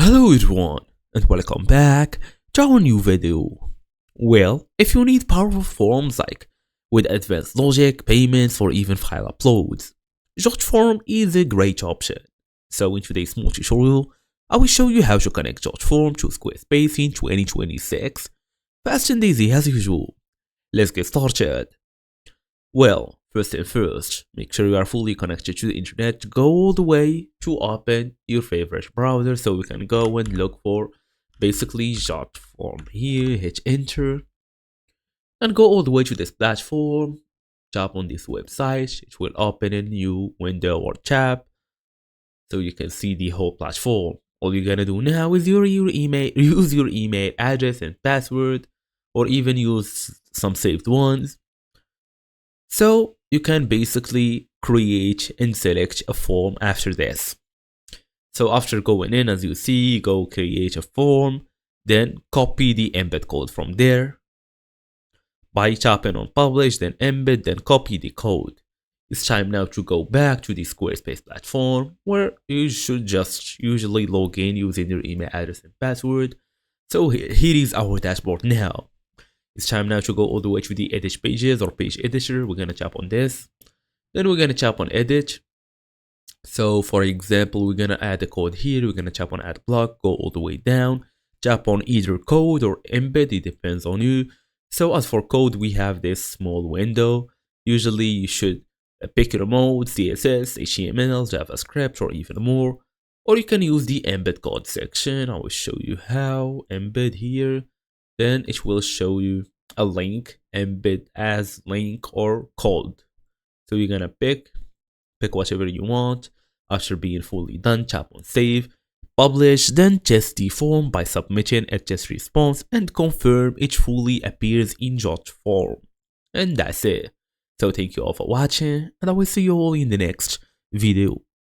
Hello everyone and welcome back to our new video. Well, if you need powerful forms like with advanced logic, payments or even file uploads, JotForm is a great option. So in today's small tutorial, I will show you how to connect JotForm to Squarespace in 2026, fast and easy as usual. Let's get started. Well, first and first, make sure you are fully connected to the internet. Go all the way to open your favorite browser so we can go and look for basically JotForm here, hit enter, and go all the way to this platform. Tap on this website, it will open a new window or tab so you can see the whole platform. All you're gonna do now is use your email address and password, or even use some saved ones. So you can basically create and select a form after this. So after going in, as you see, go create a form, then copy the embed code from there. By tapping on publish, then embed, then copy the code. It's time now to go back to the Squarespace platform where you should just usually log in using your email address and password. So here is our dashboard now. It's time now to go all the way to the edit pages or page editor. We're going to tap on this. Then we're going to tap on edit. So for example, we're going to add a code here. We're going to tap on add block, go all the way down. Tap on either code or embed. It depends on you. So as for code, we have this small window. Usually you should pick your mode, CSS, HTML, JavaScript, or even more. Or you can use the embed code section. I will show you how. Embed here. Then it will show you a link, embed as link or code. So you're gonna pick whatever you want. After being fully done, tap on save, publish, then test the form by submitting a test response and confirm it fully appears in JotForm. And that's it. So thank you all for watching, and I will see you all in the next video.